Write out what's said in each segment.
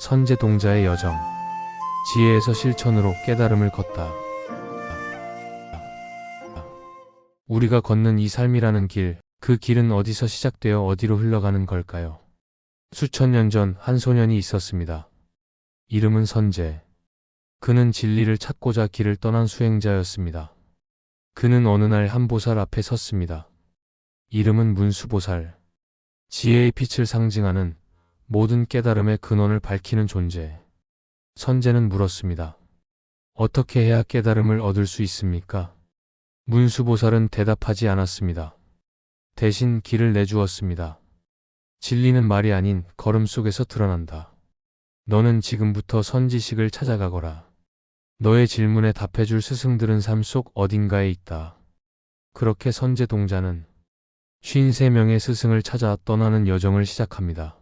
선제동자의 여정. 지혜에서 실천으로 깨달음을 걷다. 우리가 걷는 이 삶이라는 길, 그 길은 어디서 시작되어 어디로 흘러가는 걸까요? 수천 년 전 한 소년이 있었습니다. 이름은 선제. 그는 진리를 찾고자 길을 떠난 수행자였습니다. 그는 어느 날 한 보살 앞에 섰습니다. 이름은 문수보살. 지혜의 빛을 상징하는 모든 깨달음의 근원을 밝히는 존재. 선제는 물었습니다. 어떻게 해야 깨달음을 얻을 수 있습니까? 문수보살은 대답하지 않았습니다. 대신 길을 내주었습니다. 진리는 말이 아닌 걸음 속에서 드러난다. 너는 지금부터 선지식을 찾아가거라. 너의 질문에 답해줄 스승들은 삶 속 어딘가에 있다. 그렇게 선제동자는 53명의 스승을 찾아 떠나는 여정을 시작합니다.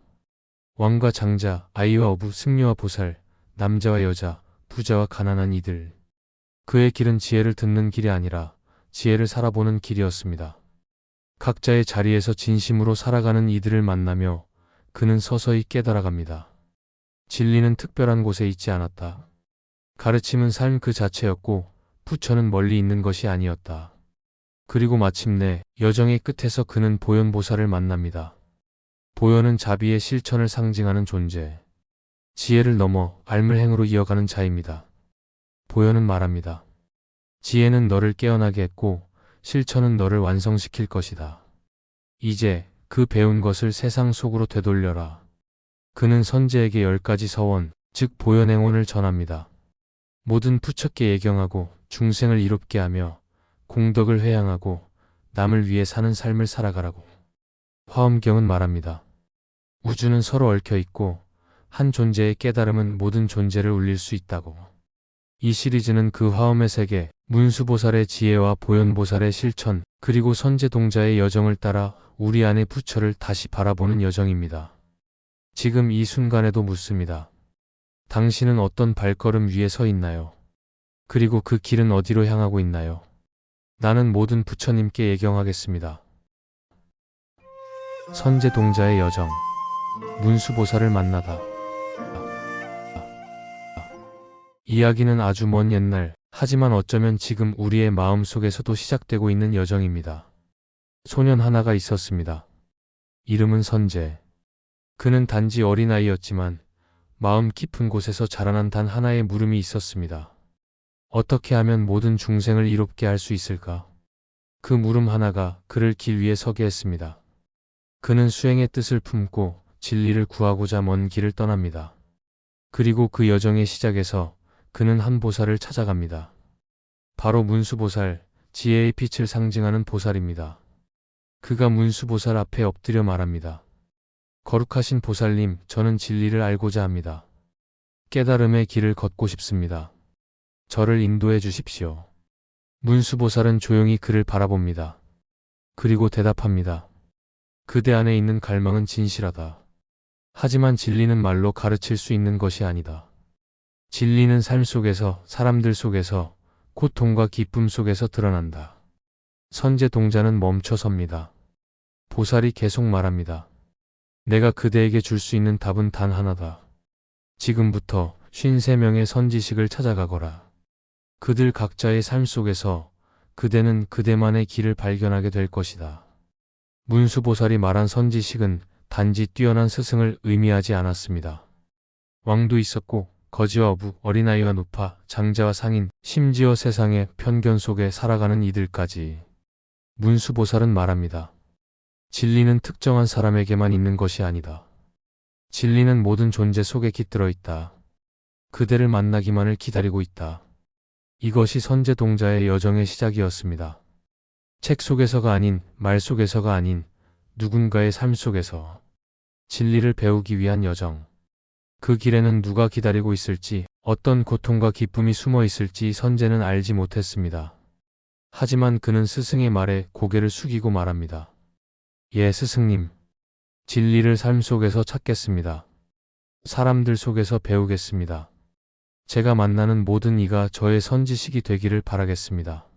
왕과 장자, 아이와 어부, 승려와 보살, 남자와 여자, 부자와 가난한 이들. 그의 길은 지혜를 듣는 길이 아니라 지혜를 살아보는 길이었습니다. 각자의 자리에서 진심으로 살아가는 이들을 만나며 그는 서서히 깨달아갑니다. 진리는 특별한 곳에 있지 않았다. 가르침은 삶 그 자체였고 부처는 멀리 있는 것이 아니었다. 그리고 마침내 여정의 끝에서 그는 보현보살을 만납니다. 보현은 자비의 실천을 상징하는 존재. 지혜를 넘어 알물 행으로 이어가는 자입니다. 보현은 말합니다. 지혜는 너를 깨어나게 했고 실천은 너를 완성시킬 것이다. 이제 그 배운 것을 세상 속으로 되돌려라. 그는 선제에게 10가지 서원, 즉 보현행원을 전합니다. 모든 부처께 예경하고 중생을 이롭게 하며 공덕을 회양하고 남을 위해 사는 삶을 살아가라고. 화엄경은 말합니다. 우주는 서로 얽혀 있고 한 존재의 깨달음은 모든 존재를 울릴 수 있다고. 이 시리즈는 그 화엄의 세계, 문수보살의 지혜와 보현보살의 실천, 그리고 선제동자의 여정을 따라 우리 안의 부처를 다시 바라보는 여정입니다. 지금 이 순간에도 묻습니다. 당신은 어떤 발걸음 위에 서 있나요? 그리고 그 길은 어디로 향하고 있나요? 나는 모든 부처님께 예경하겠습니다. 선제동자의 여정. 문수보살을 만나다. 이야기는 아주 먼 옛날, 하지만 어쩌면 지금 우리의 마음 속에서도 시작되고 있는 여정입니다. 소년 하나가 있었습니다. 이름은 선제. 그는 단지 어린아이였지만 마음 깊은 곳에서 자라난 단 하나의 물음이 있었습니다. 어떻게 하면 모든 중생을 이롭게 할 수 있을까? 그 물음 하나가 그를 길 위에 서게 했습니다. 그는 수행의 뜻을 품고 진리를 구하고자 먼 길을 떠납니다. 그리고 그 여정의 시작에서 그는 한 보살을 찾아갑니다. 바로 문수보살, 지혜의 빛을 상징하는 보살입니다. 그가 문수보살 앞에 엎드려 말합니다. 거룩하신 보살님, 저는 진리를 알고자 합니다. 깨달음의 길을 걷고 싶습니다. 저를 인도해 주십시오. 문수보살은 조용히 그를 바라봅니다. 그리고 대답합니다. 그대 안에 있는 갈망은 진실하다. 하지만 진리는 말로 가르칠 수 있는 것이 아니다. 진리는 삶 속에서, 사람들 속에서, 고통과 기쁨 속에서 드러난다. 선제동자는 멈춰 섭니다. 보살이 계속 말합니다. 내가 그대에게 줄 수 있는 답은 단 하나다. 지금부터 53명의 선지식을 찾아가거라. 그들 각자의 삶 속에서 그대는 그대만의 길을 발견하게 될 것이다. 문수보살이 말한 선지식은 단지 뛰어난 스승을 의미하지 않았습니다. 왕도 있었고 거지와 어부, 어린아이와 노파, 장자와 상인, 심지어 세상의 편견 속에 살아가는 이들까지. 문수보살은 말합니다. 진리는 특정한 사람에게만 있는 것이 아니다. 진리는 모든 존재 속에 깃들어 있다. 그대를 만나기만을 기다리고 있다. 이것이 선제동자의 여정의 시작이었습니다. 책 속에서가 아닌, 말 속에서가 아닌 누군가의 삶 속에서 진리를 배우기 위한 여정. 그 길에는 누가 기다리고 있을지, 어떤 고통과 기쁨이 숨어 있을지 선제는 알지 못했습니다. 하지만 그는 스승의 말에 고개를 숙이고 말합니다. 예, 스승님. 진리를 삶 속에서 찾겠습니다. 사람들 속에서 배우겠습니다. 제가 만나는 모든 이가 저의 선지식이 되기를 바라겠습니다.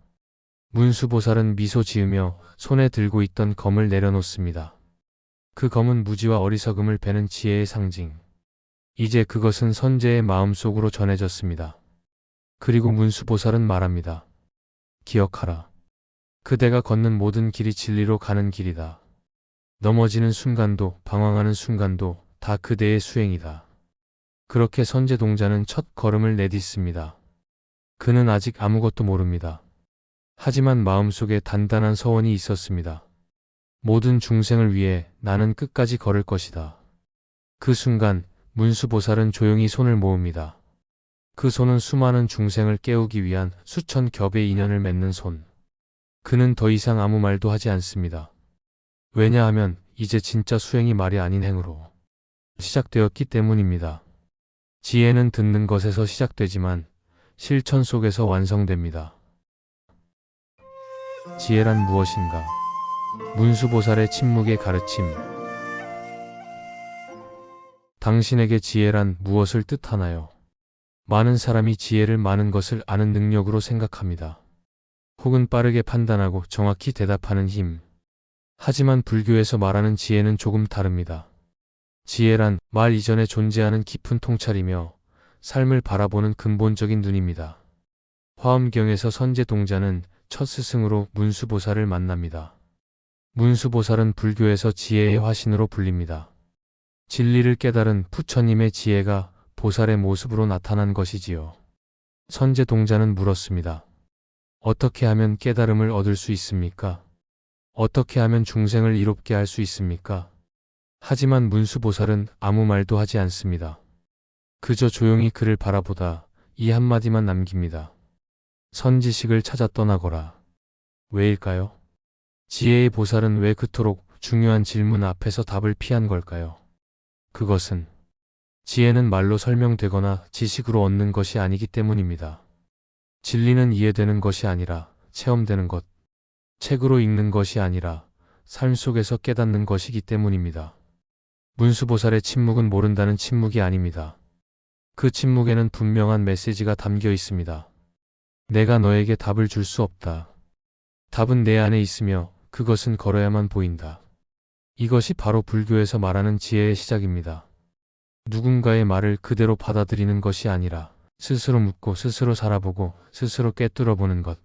문수보살은 미소 지으며 손에 들고 있던 검을 내려놓습니다. 그 검은 무지와 어리석음을 베는 지혜의 상징. 이제 그것은 선제의 마음속으로 전해졌습니다. 그리고 문수보살은 말합니다. 기억하라. 그대가 걷는 모든 길이 진리로 가는 길이다. 넘어지는 순간도 방황하는 순간도 다 그대의 수행이다. 그렇게 선제동자는 첫 걸음을 내딛습니다. 그는 아직 아무것도 모릅니다. 하지만 마음속에 단단한 서원이 있었습니다. 모든 중생을 위해 나는 끝까지 걸을 것이다. 그 순간 문수보살은 조용히 손을 모읍니다. 그 손은 수많은 중생을 깨우기 위한 수천 겹의 인연을 맺는 손. 그는 더 이상 아무 말도 하지 않습니다. 왜냐하면 이제 진짜 수행이 말이 아닌 행으로 시작되었기 때문입니다. 지혜는 듣는 것에서 시작되지만 실천 속에서 완성됩니다. 지혜란 무엇인가? 문수보살의 침묵의 가르침. 당신에게 지혜란 무엇을 뜻하나요? 많은 사람이 지혜를 많은 것을 아는 능력으로 생각합니다. 혹은 빠르게 판단하고 정확히 대답하는 힘. 하지만 불교에서 말하는 지혜는 조금 다릅니다. 지혜란 말 이전에 존재하는 깊은 통찰이며 삶을 바라보는 근본적인 눈입니다. 화엄경에서 선제동자는 첫 스승으로 문수보살을 만납니다. 문수보살은 불교에서 지혜의 화신으로 불립니다. 진리를 깨달은 부처님의 지혜가 보살의 모습으로 나타난 것이지요. 선제동자는 물었습니다. 어떻게 하면 깨달음을 얻을 수 있습니까? 어떻게 하면 중생을 이롭게 할 수 있습니까? 하지만 문수보살은 아무 말도 하지 않습니다. 그저 조용히 그를 바라보다 이 한마디만 남깁니다. 선지식을 찾아 떠나거라. 왜일까요? 지혜의 보살은 왜 그토록 중요한 질문 앞에서 답을 피한 걸까요? 그것은 지혜는 말로 설명되거나 지식으로 얻는 것이 아니기 때문입니다. 진리는 이해되는 것이 아니라 체험되는 것, 책으로 읽는 것이 아니라 삶 속에서 깨닫는 것이기 때문입니다. 문수보살의 침묵은 모른다는 침묵이 아닙니다. 그 침묵에는 분명한 메시지가 담겨 있습니다. 내가 너에게 답을 줄 수 없다. 답은 내 안에 있으며 그것은 걸어야만 보인다. 이것이 바로 불교에서 말하는 지혜의 시작입니다. 누군가의 말을 그대로 받아들이는 것이 아니라 스스로 묻고 스스로 살아보고 스스로 꿰뚫어보는 것.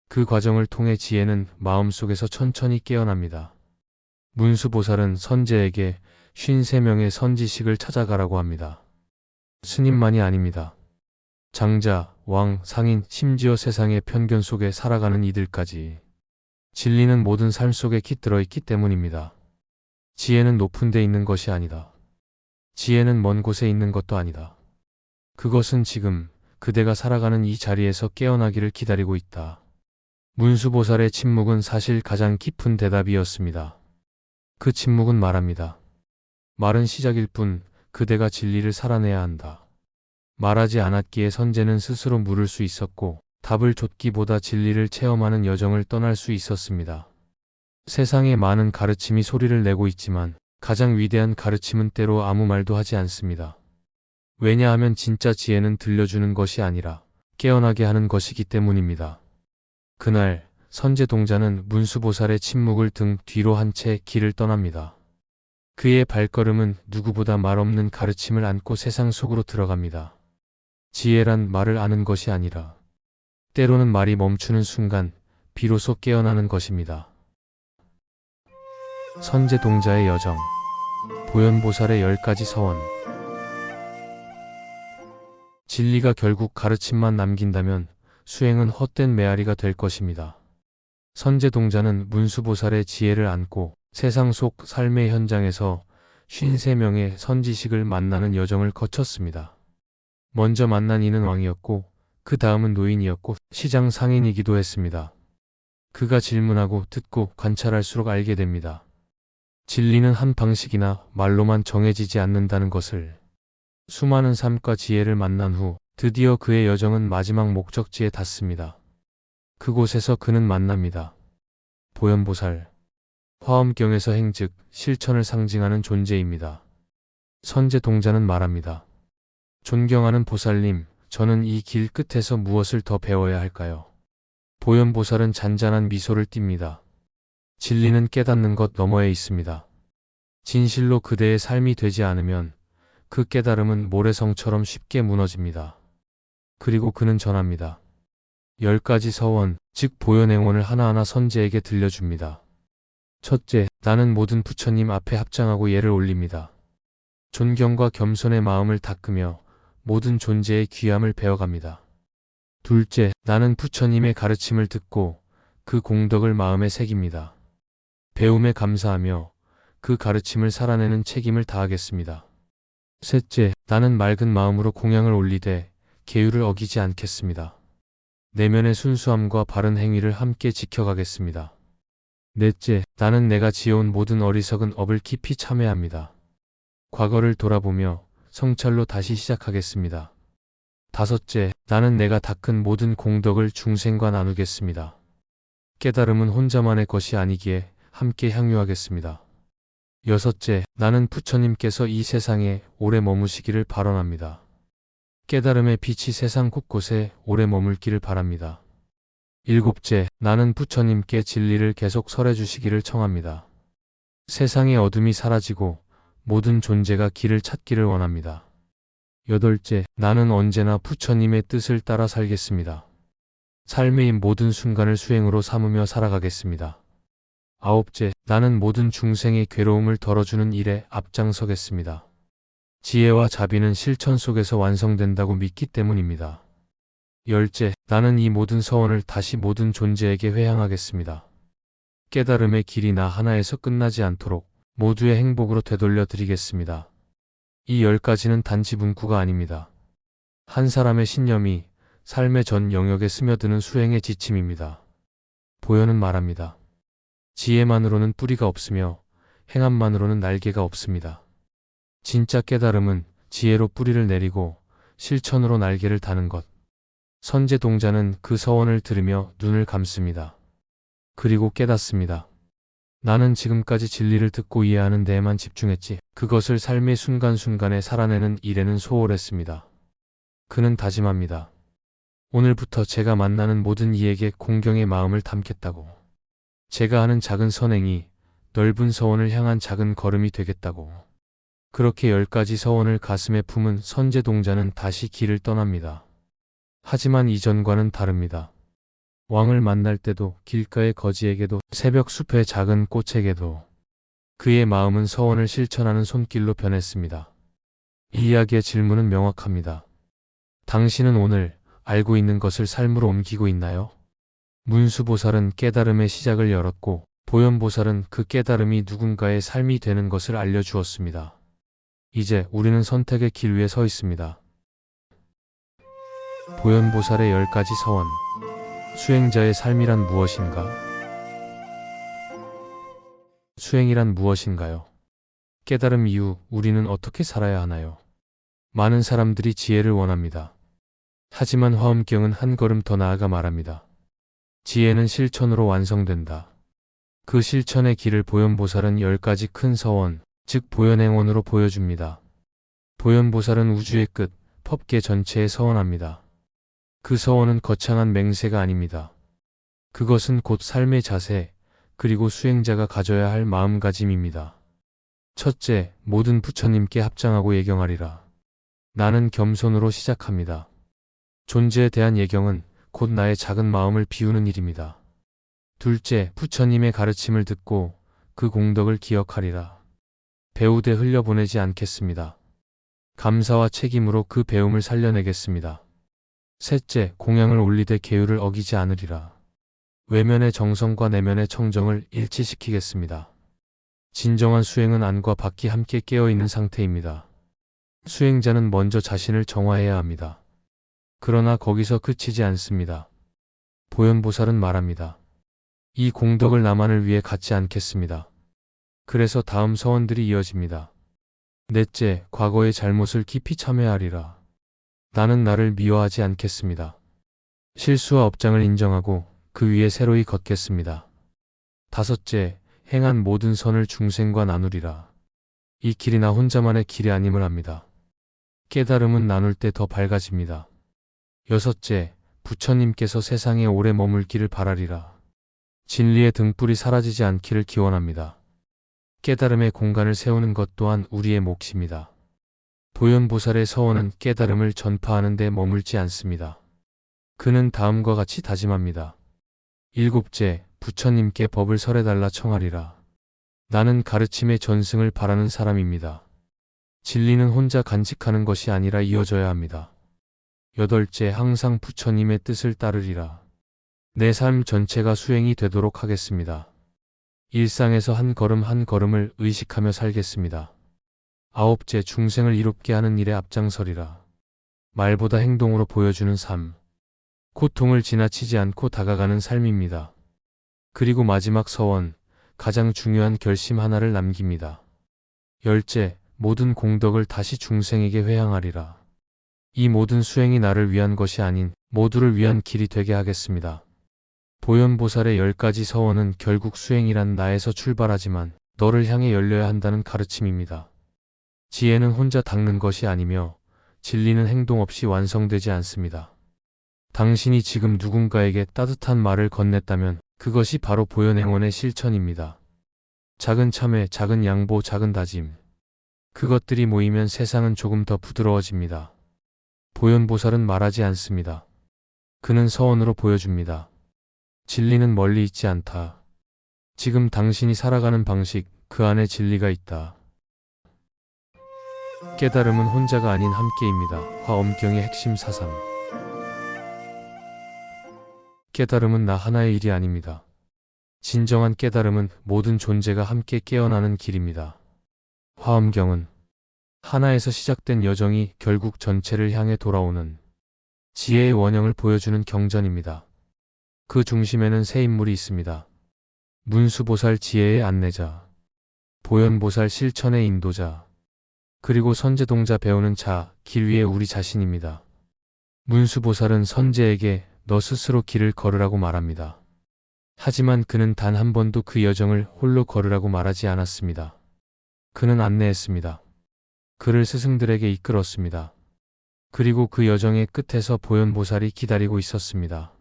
그 과정을 통해 지혜는 마음속에서 천천히 깨어납니다. 문수보살은 선제에게 53명의 선지식을 찾아가라고 합니다. 스님만이 아닙니다. 장자, 왕, 상인, 심지어 세상의 편견 속에 살아가는 이들까지. 진리는 모든 삶 속에 깃들어 있기 때문입니다. 지혜는 높은 데 있는 것이 아니다. 지혜는 먼 곳에 있는 것도 아니다. 그것은 지금 그대가 살아가는 이 자리에서 깨어나기를 기다리고 있다. 문수보살의 침묵은 사실 가장 깊은 대답이었습니다. 그 침묵은 말합니다. 말은 시작일 뿐 그대가 진리를 살아내야 한다. 말하지 않았기에 선제는 스스로 물을 수 있었고 답을 좇기보다 진리를 체험하는 여정을 떠날 수 있었습니다. 세상에 많은 가르침이 소리를 내고 있지만 가장 위대한 가르침은 때로 아무 말도 하지 않습니다. 왜냐하면 진짜 지혜는 들려주는 것이 아니라 깨어나게 하는 것이기 때문입니다. 그날 선제동자는 문수보살의 침묵을 등 뒤로 한 채 길을 떠납니다. 그의 발걸음은 누구보다 말 없는 가르침을 안고 세상 속으로 들어갑니다. 지혜란 말을 아는 것이 아니라 때로는 말이 멈추는 순간 비로소 깨어나는 것입니다. 선제동자의 여정, 보현보살의 10가지 서원. 진리가 결국 가르침만 남긴다면 수행은 헛된 메아리가 될 것입니다. 선제동자는 문수보살의 지혜를 안고 세상 속 삶의 현장에서 53명의 선지식을 만나는 여정을 거쳤습니다. 먼저 만난 이는 왕이었고 그 다음은 노인이었고 시장 상인이기도 했습니다. 그가 질문하고 듣고 관찰할수록 알게 됩니다. 진리는 한 방식이나 말로만 정해지지 않는다는 것을. 수많은 삶과 지혜를 만난 후 드디어 그의 여정은 마지막 목적지에 닿습니다. 그곳에서 그는 만납니다. 보현보살. 화엄경에서 행 즉 실천을 상징하는 존재입니다. 선제동자는 말합니다. 존경하는 보살님, 저는 이 길 끝에서 무엇을 더 배워야 할까요? 보현보살은 잔잔한 미소를 띱니다. 진리는 깨닫는 것 너머에 있습니다. 진실로 그대의 삶이 되지 않으면 그 깨달음은 모래성처럼 쉽게 무너집니다. 그리고 그는 전합니다. 10가지 서원, 즉 보현행원을 하나하나 선제에게 들려줍니다. 첫째, 나는 모든 부처님 앞에 합장하고 예를 올립니다. 존경과 겸손의 마음을 닦으며 모든 존재의 귀함을 배워갑니다. 둘째, 나는 부처님의 가르침을 듣고 그 공덕을 마음에 새깁니다. 배움에 감사하며 그 가르침을 살아내는 책임을 다하겠습니다. 셋째, 나는 맑은 마음으로 공양을 올리되 계율을 어기지 않겠습니다. 내면의 순수함과 바른 행위를 함께 지켜가겠습니다. 넷째, 나는 내가 지어온 모든 어리석은 업을 깊이 참회합니다. 과거를 돌아보며 성찰로 다시 시작하겠습니다. 다섯째, 나는 내가 닦은 모든 공덕을 중생과 나누겠습니다. 깨달음은 혼자만의 것이 아니기에 함께 향유하겠습니다. 여섯째, 나는 부처님께서 이 세상에 오래 머무시기를 발언합니다. 깨달음의 빛이 세상 곳곳에 오래 머물기를 바랍니다. 일곱째, 나는 부처님께 진리를 계속 설해주시기를 청합니다. 세상의 어둠이 사라지고 모든 존재가 길을 찾기를 원합니다. 여덟째, 나는 언제나 부처님의 뜻을 따라 살겠습니다. 삶의 모든 순간을 수행으로 삼으며 살아가겠습니다. 아홉째, 나는 모든 중생의 괴로움을 덜어주는 일에 앞장서겠습니다. 지혜와 자비는 실천 속에서 완성된다고 믿기 때문입니다. 열째, 나는 이 모든 서원을 다시 모든 존재에게 회향하겠습니다. 깨달음의 길이 나 하나에서 끝나지 않도록 모두의 행복으로 되돌려 드리겠습니다. 이 10가지는 단지 문구가 아닙니다. 한 사람의 신념이 삶의 전 영역에 스며드는 수행의 지침입니다. 보현은 말합니다. 지혜만으로는 뿌리가 없으며 행함만으로는 날개가 없습니다. 진짜 깨달음은 지혜로 뿌리를 내리고 실천으로 날개를 다는 것. 선제 동자는 그 서원을 들으며 눈을 감습니다. 그리고 깨닫습니다. 나는 지금까지 진리를 듣고 이해하는 데에만 집중했지 그것을 삶의 순간순간에 살아내는 일에는 소홀했습니다. 그는 다짐합니다. 오늘부터 제가 만나는 모든 이에게 공경의 마음을 담겠다고. 제가 하는 작은 선행이 넓은 서원을 향한 작은 걸음이 되겠다고. 그렇게 10가지 서원을 가슴에 품은 선제 동자는 다시 길을 떠납니다. 하지만 이전과는 다릅니다. 왕을 만날 때도 길가의 거지에게도 새벽 숲의 작은 꽃에게도 그의 마음은 서원을 실천하는 손길로 변했습니다. 이 이야기의 질문은 명확합니다. 당신은 오늘 알고 있는 것을 삶으로 옮기고 있나요? 문수보살은 깨달음의 시작을 열었고 보현보살은 그 깨달음이 누군가의 삶이 되는 것을 알려주었습니다. 이제 우리는 선택의 길 위에 서 있습니다. 보현보살의 10가지 서원. 수행자의 삶이란 무엇인가? 수행이란 무엇인가요? 깨달음 이후 우리는 어떻게 살아야 하나요? 많은 사람들이 지혜를 원합니다. 하지만 화엄경은 한 걸음 더 나아가 말합니다. 지혜는 실천으로 완성된다. 그 실천의 길을 보현보살은 10가지 큰 서원, 즉 보현행원으로 보여줍니다. 보현보살은 우주의 끝, 법계 전체에 서원합니다. 그 서원은 거창한 맹세가 아닙니다. 그것은 곧 삶의 자세, 그리고 수행자가 가져야 할 마음가짐입니다. 첫째, 모든 부처님께 합장하고 예경하리라. 나는 겸손으로 시작합니다. 존재에 대한 예경은 곧 나의 작은 마음을 비우는 일입니다. 둘째, 부처님의 가르침을 듣고 그 공덕을 기억하리라. 배우되 흘려보내지 않겠습니다. 감사와 책임으로 그 배움을 살려내겠습니다. 셋째, 공양을 올리되 계율을 어기지 않으리라. 외면의 정성과 내면의 청정을 일치시키겠습니다. 진정한 수행은 안과 밖이 함께 깨어있는 상태입니다. 수행자는 먼저 자신을 정화해야 합니다. 그러나 거기서 그치지 않습니다. 보현보살은 말합니다. 이 공덕을 나만을 위해 갖지 않겠습니다. 그래서 다음 서원들이 이어집니다. 넷째, 과거의 잘못을 깊이 참회하리라. 나는 나를 미워하지 않겠습니다. 실수와 업장을 인정하고 그 위에 새로이 걷겠습니다. 다섯째, 행한 모든 선을 중생과 나누리라. 이 길이 나 혼자만의 길이 아님을 합니다. 깨달음은 나눌 때 더 밝아집니다. 여섯째, 부처님께서 세상에 오래 머물기를 바라리라. 진리의 등불이 사라지지 않기를 기원합니다. 깨달음의 공간을 세우는 것 또한 우리의 몫입니다. 보현보살의 서원은 깨달음을 전파하는 데 머물지 않습니다. 그는 다음과 같이 다짐합니다. 일곱째, 부처님께 법을 설해달라 청하리라. 나는 가르침의 전승을 바라는 사람입니다. 진리는 혼자 간직하는 것이 아니라 이어져야 합니다. 여덟째, 항상 부처님의 뜻을 따르리라. 내 삶 전체가 수행이 되도록 하겠습니다. 일상에서 한 걸음 한 걸음을 의식하며 살겠습니다. 아홉째, 중생을 이롭게 하는 일에 앞장서리라. 말보다 행동으로 보여주는 삶. 고통을 지나치지 않고 다가가는 삶입니다. 그리고 마지막 서원, 가장 중요한 결심 하나를 남깁니다. 열째, 모든 공덕을 다시 중생에게 회향하리라. 이 모든 수행이 나를 위한 것이 아닌 모두를 위한 길이 되게 하겠습니다. 보현보살의 10가지 서원은 결국 수행이란 나에서 출발하지만 너를 향해 열려야 한다는 가르침입니다. 지혜는 혼자 닦는 것이 아니며 진리는 행동 없이 완성되지 않습니다. 당신이 지금 누군가에게 따뜻한 말을 건넸다면 그것이 바로 보현행원의 실천입니다. 작은 참회, 작은 양보, 작은 다짐. 그것들이 모이면 세상은 조금 더 부드러워집니다. 보현보살은 말하지 않습니다. 그는 서원으로 보여줍니다. 진리는 멀리 있지 않다. 지금 당신이 살아가는 방식, 그 안에 진리가 있다. 깨달음은 혼자가 아닌 함께입니다. 화엄경의 핵심 사상. 깨달음은 나 하나의 일이 아닙니다. 진정한 깨달음은 모든 존재가 함께 깨어나는 길입니다. 화엄경은 하나에서 시작된 여정이 결국 전체를 향해 돌아오는 지혜의 원형을 보여주는 경전입니다. 그 중심에는 세 인물이 있습니다. 문수보살 지혜의 안내자, 보현보살 실천의 인도자, 그리고 선제동자 배우는 자, 길 위의 우리 자신입니다. 문수보살은 선제에게 너 스스로 길을 걸으라고 말합니다. 하지만 그는 단 한 번도 그 여정을 홀로 걸으라고 말하지 않았습니다. 그는 안내했습니다. 그를 스승들에게 이끌었습니다. 그리고 그 여정의 끝에서 보현보살이 기다리고 있었습니다.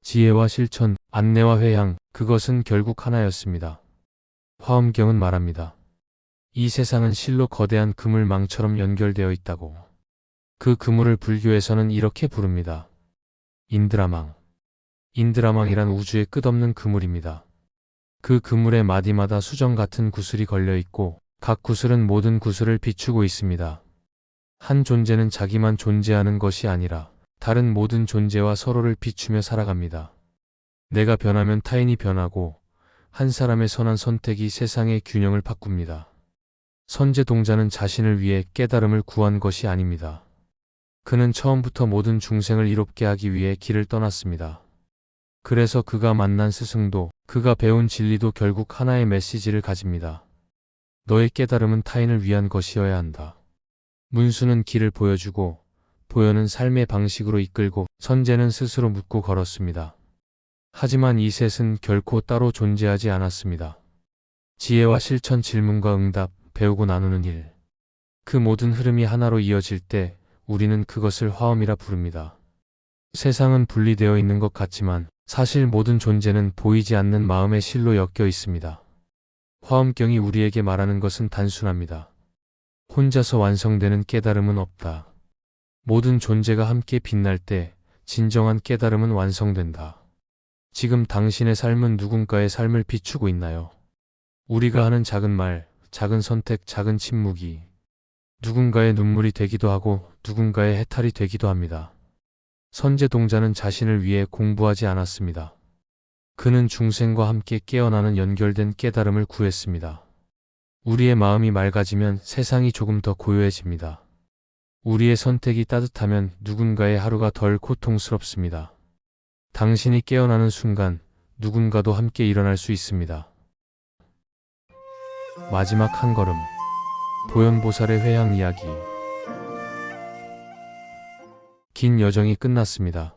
지혜와 실천, 안내와 회향, 그것은 결국 하나였습니다. 화엄경은 말합니다. 이 세상은 실로 거대한 그물망처럼 연결되어 있다고. 그 그물을 불교에서는 이렇게 부릅니다. 인드라망. 인드라망이란 우주의 끝없는 그물입니다. 그 그물의 마디마다 수정 같은 구슬이 걸려 있고 각 구슬은 모든 구슬을 비추고 있습니다. 한 존재는 자기만 존재하는 것이 아니라 다른 모든 존재와 서로를 비추며 살아갑니다. 내가 변하면 타인이 변하고 한 사람의 선한 선택이 세상의 균형을 바꿉니다. 선제동자는 자신을 위해 깨달음을 구한 것이 아닙니다. 그는 처음부터 모든 중생을 이롭게 하기 위해 길을 떠났습니다. 그래서 그가 만난 스승도, 그가 배운 진리도 결국 하나의 메시지를 가집니다. 너의 깨달음은 타인을 위한 것이어야 한다. 문수는 길을 보여주고, 보현은 삶의 방식으로 이끌고, 선제는 스스로 묻고 걸었습니다. 하지만 이 셋은 결코 따로 존재하지 않았습니다. 지혜와 실천, 질문과 응답, 배우고 나누는 일. 그 모든 흐름이 하나로 이어질 때 우리는 그것을 화엄이라 부릅니다. 세상은 분리되어 있는 것 같지만 사실 모든 존재는 보이지 않는 마음의 실로 엮여 있습니다. 화엄경이 우리에게 말하는 것은 단순합니다. 혼자서 완성되는 깨달음은 없다. 모든 존재가 함께 빛날 때 진정한 깨달음은 완성된다. 지금 당신의 삶은 누군가의 삶을 비추고 있나요? 우리가 하는 작은 말, 작은 선택, 작은 침묵이 누군가의 눈물이 되기도 하고 누군가의 해탈이 되기도 합니다. 선제동자는 자신을 위해 공부하지 않았습니다. 그는 중생과 함께 깨어나는 연결된 깨달음을 구했습니다. 우리의 마음이 맑아지면 세상이 조금 더 고요해집니다. 우리의 선택이 따뜻하면 누군가의 하루가 덜 고통스럽습니다. 당신이 깨어나는 순간 누군가도 함께 일어날 수 있습니다. 마지막 한 걸음. 보현보살의 회향 이야기. 긴 여정이 끝났습니다.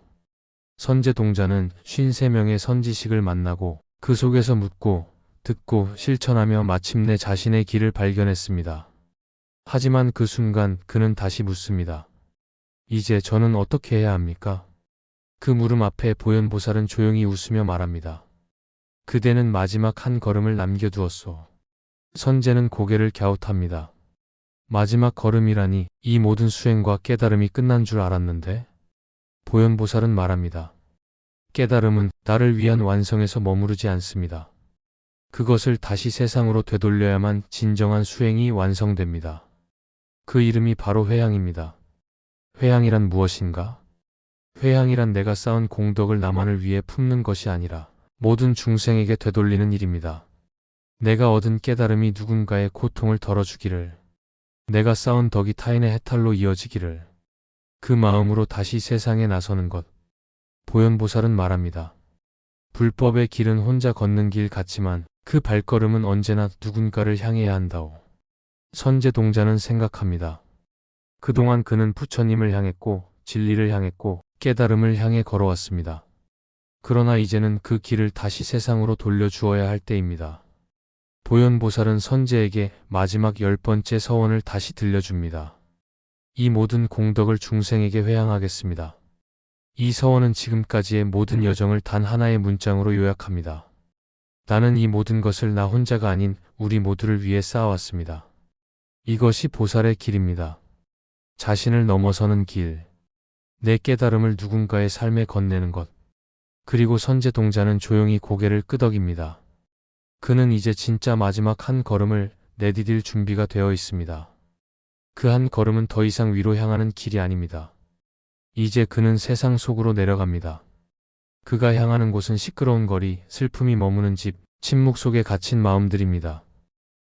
선제동자는 53명의 선지식을 만나고 그 속에서 묻고 듣고 실천하며 마침내 자신의 길을 발견했습니다. 하지만 그 순간 그는 다시 묻습니다. 이제 저는 어떻게 해야 합니까? 그 물음 앞에 보현보살은 조용히 웃으며 말합니다. 그대는 마지막 한 걸음을 남겨두었소. 선제는 고개를 갸웃합니다. 마지막 걸음이라니 이 모든 수행과 깨달음이 끝난 줄 알았는데? 보현보살은 말합니다. 깨달음은 나를 위한 완성에서 머무르지 않습니다. 그것을 다시 세상으로 되돌려야만 진정한 수행이 완성됩니다. 그 이름이 바로 회향입니다. 회향이란 무엇인가? 회향이란 내가 쌓은 공덕을 나만을 위해 품는 것이 아니라 모든 중생에게 되돌리는 일입니다. 내가 얻은 깨달음이 누군가의 고통을 덜어주기를, 내가 쌓은 덕이 타인의 해탈로 이어지기를, 그 마음으로 다시 세상에 나서는 것. 보현보살은 말합니다. 불법의 길은 혼자 걷는 길 같지만 그 발걸음은 언제나 누군가를 향해야 한다오. 선제동자는 생각합니다. 그동안 그는 부처님을 향했고 진리를 향했고 깨달음을 향해 걸어왔습니다. 그러나 이제는 그 길을 다시 세상으로 돌려주어야 할 때입니다. 보현보살은 선제에게 마지막 10번째 서원을 다시 들려줍니다. 이 모든 공덕을 중생에게 회향하겠습니다. 이 서원은 지금까지의 모든 여정을 단 하나의 문장으로 요약합니다. 나는 이 모든 것을 나 혼자가 아닌 우리 모두를 위해 쌓아왔습니다. 이것이 보살의 길입니다. 자신을 넘어서는 길, 내 깨달음을 누군가의 삶에 건네는 것. 그리고 선제동자는 조용히 고개를 끄덕입니다. 그는 이제 진짜 마지막 한 걸음을 내디딜 준비가 되어 있습니다. 그 한 걸음은 더 이상 위로 향하는 길이 아닙니다. 이제 그는 세상 속으로 내려갑니다. 그가 향하는 곳은 시끄러운 거리, 슬픔이 머무는 집, 침묵 속에 갇힌 마음들입니다.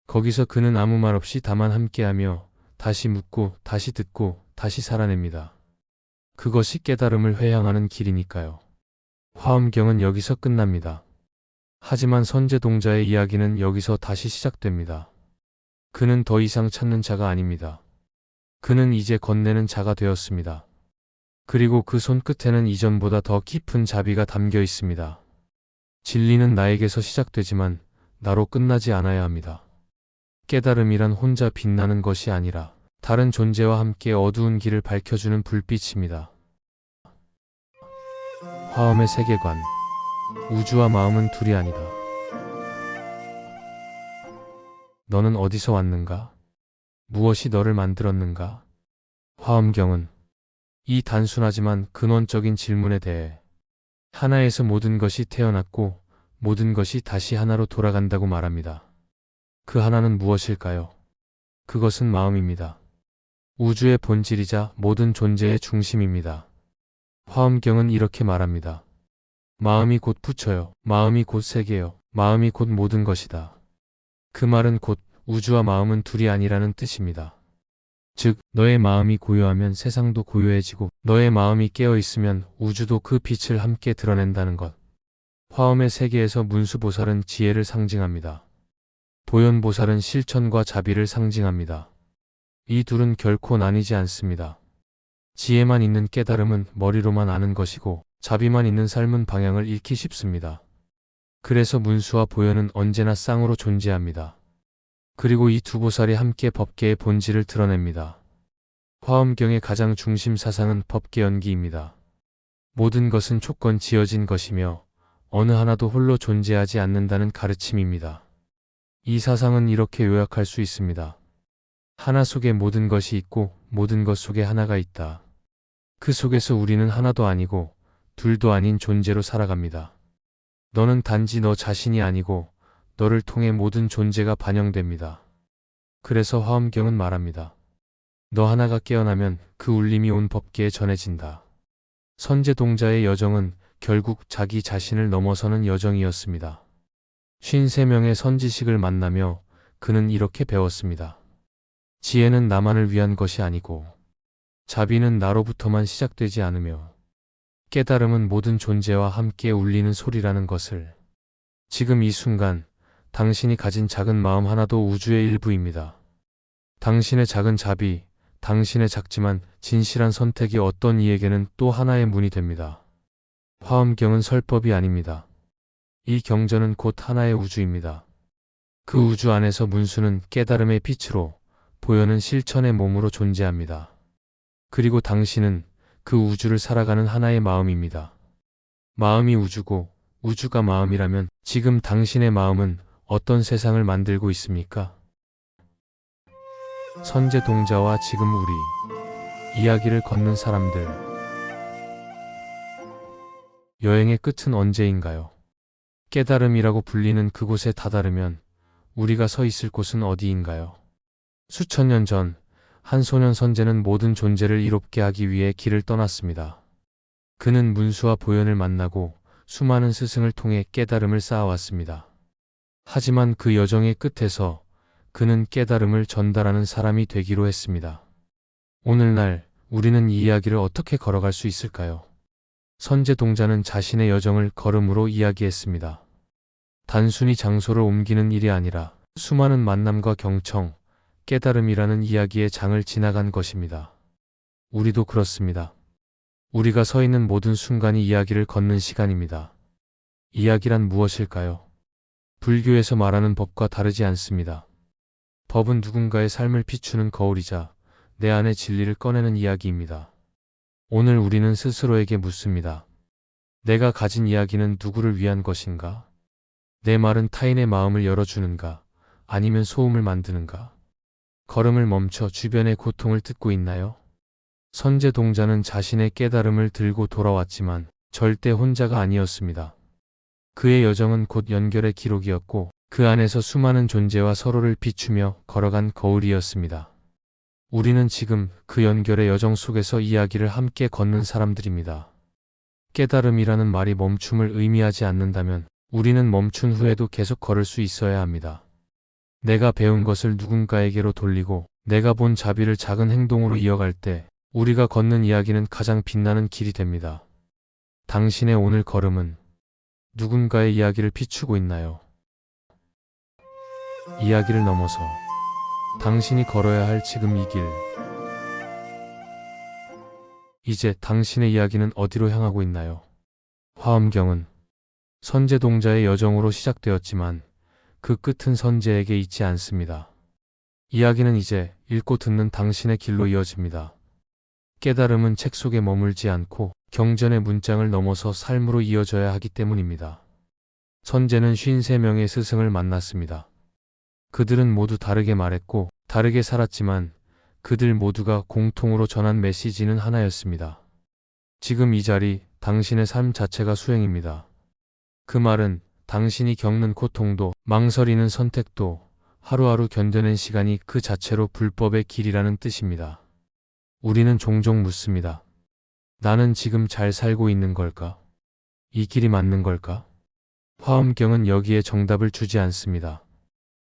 거기서 그는 아무 말 없이 다만 함께하며 다시 묻고 다시 듣고 다시 살아냅니다. 그것이 깨달음을 회향하는 길이니까요. 화엄경은 여기서 끝납니다. 하지만 선제동자의 이야기는 여기서 다시 시작됩니다. 그는 더 이상 찾는 자가 아닙니다. 그는 이제 건네는 자가 되었습니다. 그리고 그 손끝에는 이전보다 더 깊은 자비가 담겨 있습니다. 진리는 나에게서 시작되지만 나로 끝나지 않아야 합니다. 깨달음이란 혼자 빛나는 것이 아니라 다른 존재와 함께 어두운 길을 밝혀주는 불빛입니다. 화엄의 세계관. 우주와 마음은 둘이 아니다. 너는 어디서 왔는가? 무엇이 너를 만들었는가? 화엄경은 이 단순하지만 근원적인 질문에 대해 하나에서 모든 것이 태어났고 모든 것이 다시 하나로 돌아간다고 말합니다. 그 하나는 무엇일까요? 그것은 마음입니다. 우주의 본질이자 모든 존재의 중심입니다. 화엄경은 이렇게 말합니다. 마음이 곧 부처요. 마음이 곧 세계요. 마음이 곧 모든 것이다. 그 말은 곧 우주와 마음은 둘이 아니라는 뜻입니다. 즉, 너의 마음이 고요하면 세상도 고요해지고 너의 마음이 깨어있으면 우주도 그 빛을 함께 드러낸다는 것. 화엄의 세계에서 문수보살은 지혜를 상징합니다. 보현보살은 실천과 자비를 상징합니다. 이 둘은 결코 나뉘지 않습니다. 지혜만 있는 깨달음은 머리로만 아는 것이고 자비만 있는 삶은 방향을 잃기 쉽습니다. 그래서 문수와 보현은 언제나 쌍으로 존재합니다. 그리고 이 두 보살이 함께 법계의 본질을 드러냅니다. 화엄경의 가장 중심 사상은 법계 연기입니다. 모든 것은 조건 지어진 것이며 어느 하나도 홀로 존재하지 않는다는 가르침입니다. 이 사상은 이렇게 요약할 수 있습니다. 하나 속에 모든 것이 있고 모든 것 속에 하나가 있다. 그 속에서 우리는 하나도 아니고 둘도 아닌 존재로 살아갑니다. 너는 단지 너 자신이 아니고 너를 통해 모든 존재가 반영됩니다. 그래서 화엄경은 말합니다. 너 하나가 깨어나면 그 울림이 온 법계에 전해진다. 선제동자의 여정은 결국 자기 자신을 넘어서는 여정이었습니다. 53명의 선지식을 만나며 그는 이렇게 배웠습니다. 지혜는 나만을 위한 것이 아니고 자비는 나로부터만 시작되지 않으며 깨달음은 모든 존재와 함께 울리는 소리라는 것을. 지금 이 순간 당신이 가진 작은 마음 하나도 우주의 일부입니다. 당신의 작은 자비, 당신의 작지만 진실한 선택이 어떤 이에게는 또 하나의 문이 됩니다. 화엄경은 설법이 아닙니다. 이 경전은 곧 하나의 우주입니다. 그 우주 안에서 문수는 깨달음의 빛으로, 보현은 실천의 몸으로 존재합니다. 그리고 당신은 그 우주를 살아가는 하나의 마음입니다. 마음이 우주고 우주가 마음이라면 지금 당신의 마음은 어떤 세상을 만들고 있습니까? 선제 동자와 지금 우리. 이야기를 걷는 사람들. 여행의 끝은 언제인가요? 깨달음이라고 불리는 그곳에 다다르면 우리가 서 있을 곳은 어디인가요? 수천 년 전, 한 소년 선제는 모든 존재를 이롭게 하기 위해 길을 떠났습니다. 그는 문수와 보현을 만나고 수많은 스승을 통해 깨달음을 쌓아왔습니다. 하지만 그 여정의 끝에서 그는 깨달음을 전달하는 사람이 되기로 했습니다. 오늘날 우리는 이 이야기를 어떻게 걸어갈 수 있을까요? 선제 동자는 자신의 여정을 걸음으로 이야기했습니다. 단순히 장소를 옮기는 일이 아니라 수많은 만남과 경청, 깨달음이라는 이야기의 장을 지나간 것입니다. 우리도 그렇습니다. 우리가 서 있는 모든 순간이 이야기를 걷는 시간입니다. 이야기란 무엇일까요? 불교에서 말하는 법과 다르지 않습니다. 법은 누군가의 삶을 비추는 거울이자 내 안의 진리를 꺼내는 이야기입니다. 오늘 우리는 스스로에게 묻습니다. 내가 가진 이야기는 누구를 위한 것인가? 내 말은 타인의 마음을 열어주는가? 아니면 소음을 만드는가? 걸음을 멈춰 주변의 고통을 듣고 있나요? 선제 동자는 자신의 깨달음을 들고 돌아왔지만 절대 혼자가 아니었습니다. 그의 여정은 곧 연결의 기록이었고 그 안에서 수많은 존재와 서로를 비추며 걸어간 거울이었습니다. 우리는 지금 그 연결의 여정 속에서 이야기를 함께 걷는 사람들입니다. 깨달음이라는 말이 멈춤을 의미하지 않는다면 우리는 멈춘 후에도 계속 걸을 수 있어야 합니다. 내가 배운 것을 누군가에게로 돌리고 내가 본 자비를 작은 행동으로 이어갈 때 우리가 걷는 이야기는 가장 빛나는 길이 됩니다. 당신의 오늘 걸음은 누군가의 이야기를 비추고 있나요? 이야기를 넘어서 당신이 걸어야 할 지금 이 길. 이제 당신의 이야기는 어디로 향하고 있나요? 화엄경은 선제 동자의 여정으로 시작되었지만 그 끝은 선제에게 있지 않습니다. 이야기는 이제 읽고 듣는 당신의 길로 이어집니다. 깨달음은 책 속에 머물지 않고 경전의 문장을 넘어서 삶으로 이어져야 하기 때문입니다. 선제는 53명의 스승을 만났습니다. 그들은 모두 다르게 말했고 다르게 살았지만 그들 모두가 공통으로 전한 메시지는 하나였습니다. 지금 이 자리, 당신의 삶 자체가 수행입니다. 그 말은 당신이 겪는 고통도 망설이는 선택도 하루하루 견뎌낸 시간이 그 자체로 불법의 길이라는 뜻입니다. 우리는 종종 묻습니다. 나는 지금 잘 살고 있는 걸까? 이 길이 맞는 걸까? 화엄경은 여기에 정답을 주지 않습니다.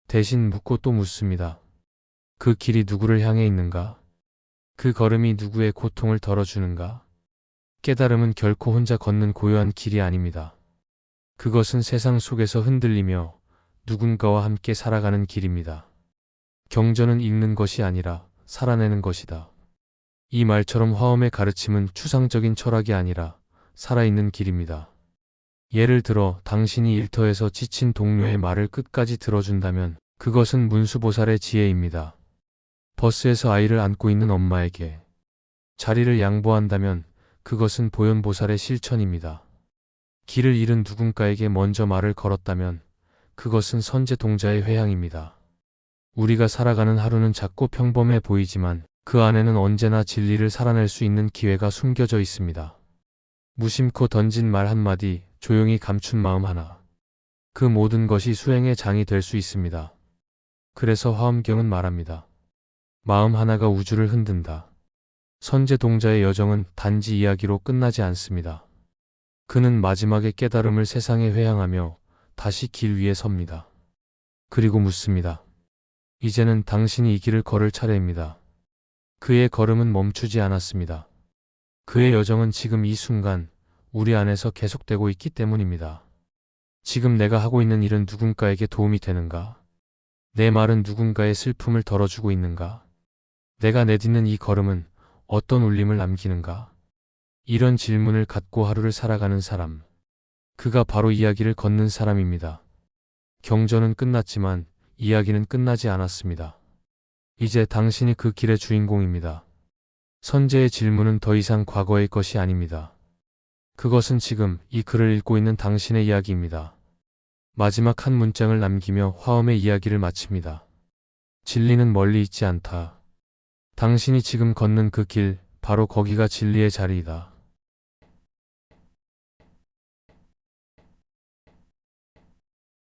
대신 묻고 또 묻습니다. 그 길이 누구를 향해 있는가? 그 걸음이 누구의 고통을 덜어주는가? 깨달음은 결코 혼자 걷는 고요한 길이 아닙니다. 그것은 세상 속에서 흔들리며 누군가와 함께 살아가는 길입니다. 경전은 읽는 것이 아니라 살아내는 것이다. 이 말처럼 화엄의 가르침은 추상적인 철학이 아니라 살아있는 길입니다. 예를 들어 당신이 일터에서 지친 동료의 말을 끝까지 들어준다면 그것은 문수보살의 지혜입니다. 버스에서 아이를 안고 있는 엄마에게 자리를 양보한다면 그것은 보현보살의 실천입니다. 길을 잃은 누군가에게 먼저 말을 걸었다면 그것은 선제 동자의 회향입니다. 우리가 살아가는 하루는 작고 평범해 보이지만 그 안에는 언제나 진리를 살아낼 수 있는 기회가 숨겨져 있습니다. 무심코 던진 말 한마디, 조용히 감춘 마음 하나. 그 모든 것이 수행의 장이 될 수 있습니다. 그래서 화엄경은 말합니다. 마음 하나가 우주를 흔든다. 선제 동자의 여정은 단지 이야기로 끝나지 않습니다. 그는 마지막에 깨달음을 세상에 회향하며 다시 길 위에 섭니다. 그리고 묻습니다. 이제는 당신이 이 길을 걸을 차례입니다. 그의 걸음은 멈추지 않았습니다. 그의 여정은 지금 이 순간 우리 안에서 계속되고 있기 때문입니다. 지금 내가 하고 있는 일은 누군가에게 도움이 되는가? 내 말은 누군가의 슬픔을 덜어주고 있는가? 내가 내딛는 이 걸음은 어떤 울림을 남기는가? 이런 질문을 갖고 하루를 살아가는 사람. 그가 바로 이야기를 걷는 사람입니다. 경전은 끝났지만 이야기는 끝나지 않았습니다. 이제 당신이 그 길의 주인공입니다. 선제의 질문은 더 이상 과거의 것이 아닙니다. 그것은 지금 이 글을 읽고 있는 당신의 이야기입니다. 마지막 한 문장을 남기며 화엄의 이야기를 마칩니다. 진리는 멀리 있지 않다. 당신이 지금 걷는 그 길, 바로 거기가 진리의 자리이다.